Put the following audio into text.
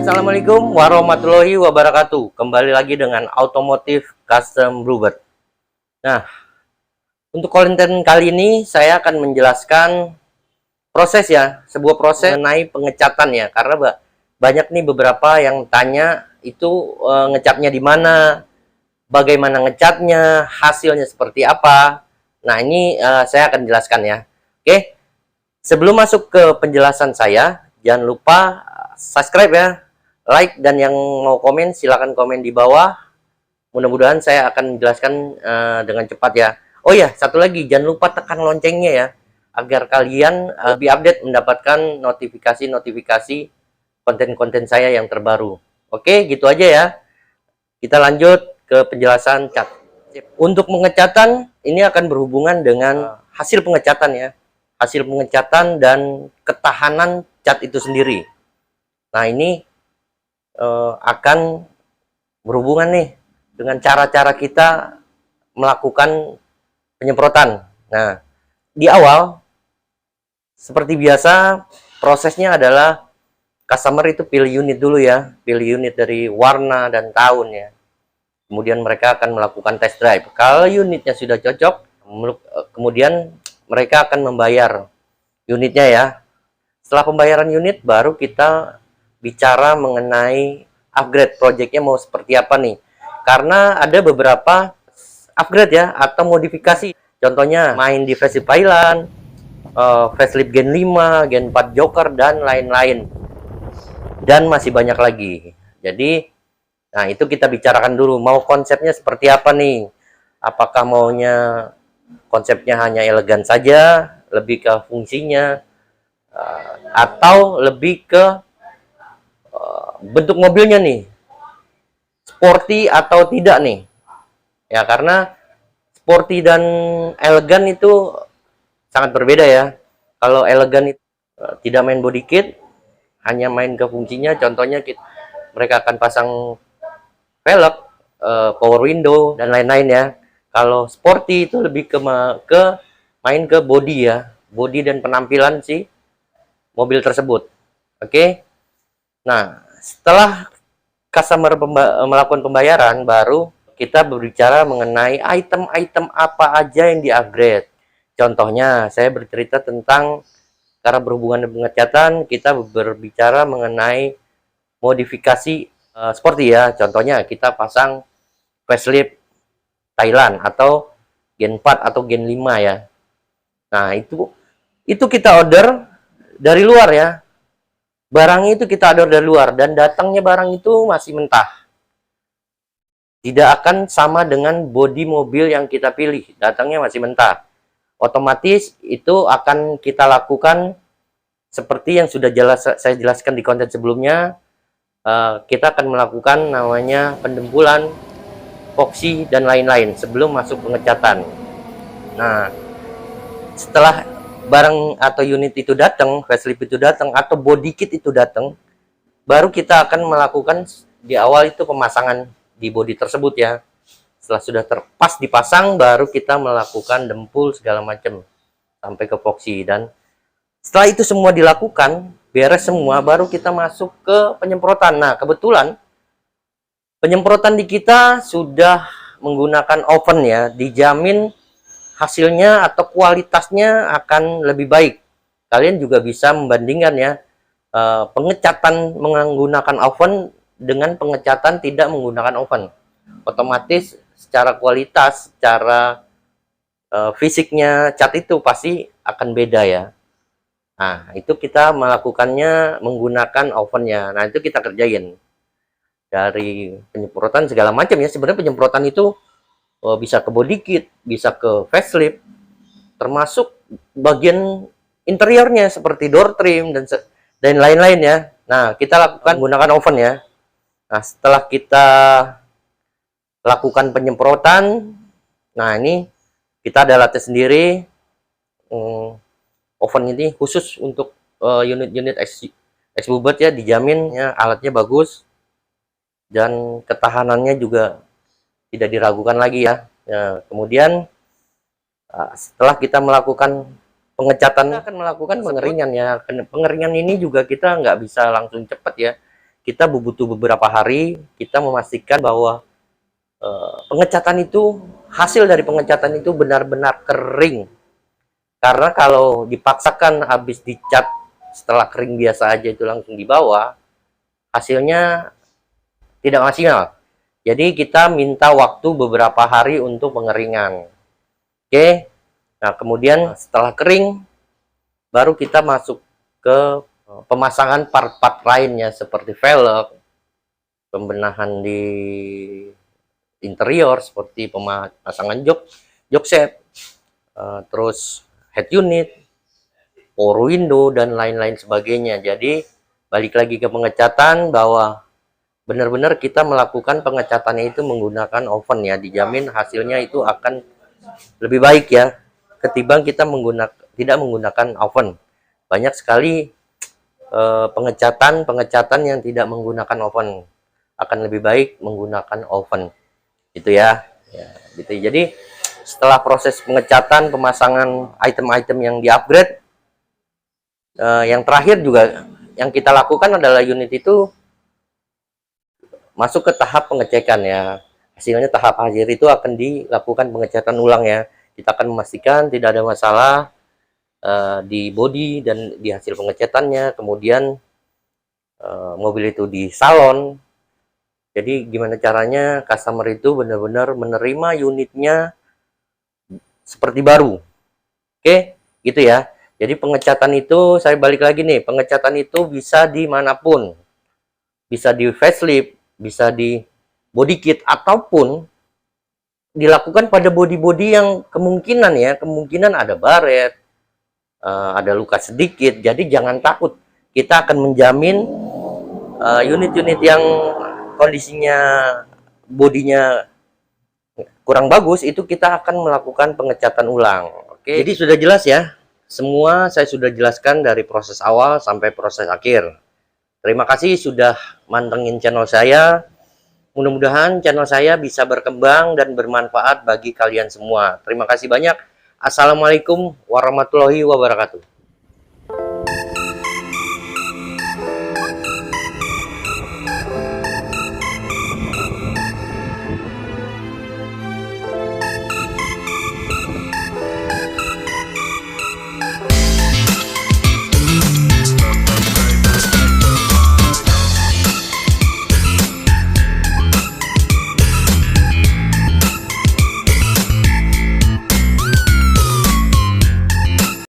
Assalamualaikum warahmatullahi wabarakatuh. Kembali lagi dengan Automotive Custom Bluebird. Nah, untuk konten kali ini saya akan menjelaskan proses ya, sebuah proses mengenai pengecatan ya. Karena banyak nih beberapa yang tanya itu ngecatnya di mana, bagaimana ngecatnya, hasilnya seperti apa. Nah, ini saya akan jelaskan ya. Oke, sebelum masuk ke penjelasan saya, jangan lupa subscribe ya, like, dan yang mau komen silahkan komen di bawah. Mudah-mudahan saya akan menjelaskan dengan cepat ya. Oh ya, satu lagi, jangan lupa tekan loncengnya ya, agar kalian lebih update mendapatkan notifikasi-notifikasi konten-konten saya yang terbaru. Oke, gitu aja ya. Kita lanjut ke penjelasan cat. Untuk pengecatan, ini akan berhubungan dengan hasil pengecatan ya. Hasil pengecatan dan ketahanan cat itu sendiri. Nah, ini akan berhubungan nih dengan cara-cara kita melakukan penyemprotan. Nah, di awal seperti biasa prosesnya adalah customer itu pilih unit dulu ya, pilih unit dari warna dan tahun ya. Kemudian mereka akan melakukan test drive. Kalau unitnya sudah cocok, kemudian mereka akan membayar unitnya ya. Setelah pembayaran unit, baru kita bicara mengenai upgrade projectnya mau seperti apa nih. Karena ada beberapa upgrade ya, atau modifikasi. Contohnya main di facelift Highland, facelift Gen 5, Gen 4 Joker, dan lain-lain. Dan masih banyak lagi. Jadi, nah itu kita bicarakan dulu, mau konsepnya seperti apa nih. Apakah maunya konsepnya hanya elegan saja, lebih ke fungsinya, atau lebih ke bentuk mobilnya nih, sporty atau tidak nih ya. Karena sporty dan elegan itu sangat berbeda ya. Kalau elegan itu tidak main body kit, hanya main ke fungsinya. Contohnya mereka akan pasang velg, power window, dan lain-lain ya. Kalau sporty itu lebih ke main ke body ya, body dan penampilan si mobil tersebut. Oke. Nah, setelah customer melakukan pembayaran, baru kita berbicara mengenai item-item apa aja yang di-upgrade. Contohnya, saya bercerita tentang, karena berhubungan dengan pengecatan, kita berbicara mengenai modifikasi sporty ya. Contohnya, kita pasang facelift Thailand atau Gen 4 atau Gen 5 ya. Nah, itu kita order dari luar ya. Barang itu kita order dari luar, dan datangnya barang itu masih mentah. Tidak akan sama dengan bodi mobil yang kita pilih, datangnya masih mentah. Otomatis itu akan kita lakukan seperti yang sudah saya jelaskan di konten sebelumnya. Kita akan melakukan namanya pendempulan, epoksi, dan lain-lain sebelum masuk pengecatan. Nah, setelah barang atau unit itu datang, facelift itu datang, atau body kit itu datang, baru kita akan melakukan di awal itu pemasangan di body tersebut ya. Setelah sudah terpas dipasang, baru kita melakukan dempul segala macam sampai ke epoksi. Dan setelah itu semua dilakukan, beres semua, baru kita masuk ke penyemprotan. Nah, kebetulan penyemprotan di kita sudah menggunakan oven ya, dijamin hasilnya atau kualitasnya akan lebih baik. Kalian juga bisa membandingkan ya, pengecatan menggunakan oven dengan pengecatan tidak menggunakan oven. Otomatis secara kualitas, secara fisiknya cat itu pasti akan beda ya. Nah, itu kita melakukannya menggunakan ovennya. Nah, itu kita kerjain dari penyemprotan segala macam ya. Sebenarnya penyemprotan itu bisa ke body kit, bisa ke facelift, termasuk bagian interiornya seperti door trim dan lain-lain ya. Nah, kita lakukan menggunakan oven ya. Nah, setelah kita lakukan penyemprotan, nah ini kita ada alatnya sendiri. Oven ini khusus untuk unit-unit X-Bluebird ya, dijamin ya, alatnya bagus dan ketahanannya juga tidak diragukan lagi ya. Kemudian setelah kita melakukan pengecatan, kita akan melakukan pengeringan ya. Pengeringan ini juga kita nggak bisa langsung cepat ya. kita butuh beberapa hari, kita memastikan bahwa pengecatan itu, hasil dari pengecatan itu benar-benar kering. Karena kalau dipaksakan habis dicat setelah kering biasa aja itu langsung dibawa, hasilnya tidak maksimal. Jadi kita minta waktu beberapa hari untuk pengeringan. Oke. Nah, kemudian setelah kering baru kita masuk ke pemasangan part-part lainnya seperti velg, pembenahan di interior seperti pemasangan jok set, terus head unit, power window, dan lain-lain sebagainya. Jadi balik lagi ke pengecatan, bahwa benar-benar kita melakukan pengecatannya itu menggunakan oven ya, dijamin hasilnya itu akan lebih baik ya ketimbang kita tidak menggunakan oven. Banyak sekali pengecatan yang tidak menggunakan oven, akan lebih baik menggunakan oven gitu ya, gitu. Jadi setelah proses pengecatan, pemasangan item-item yang di-upgrade, yang terakhir juga yang kita lakukan adalah unit itu masuk ke tahap pengecekan ya. Hasilnya tahap akhir itu akan dilakukan pengecatan ulang ya. Kita akan memastikan tidak ada masalah di bodi dan di hasil pengecatannya. Kemudian mobil itu di salon. Jadi gimana caranya customer itu benar-benar menerima unitnya seperti baru. Oke, gitu ya. Jadi pengecatan itu, saya balik lagi nih, pengecatan itu bisa dimanapun. Bisa di facelift, bisa di body kit, ataupun dilakukan pada body-body yang kemungkinan ada baret, ada luka sedikit. Jadi jangan takut, kita akan menjamin unit-unit yang kondisinya bodinya kurang bagus itu kita akan melakukan pengecatan ulang. Oke, jadi sudah jelas ya, semua saya sudah jelaskan dari proses awal sampai proses akhir. Terima kasih sudah mantengin channel saya. Mudah-mudahan channel saya bisa berkembang dan bermanfaat bagi kalian semua. Terima kasih banyak. Assalamualaikum warahmatullahi wabarakatuh.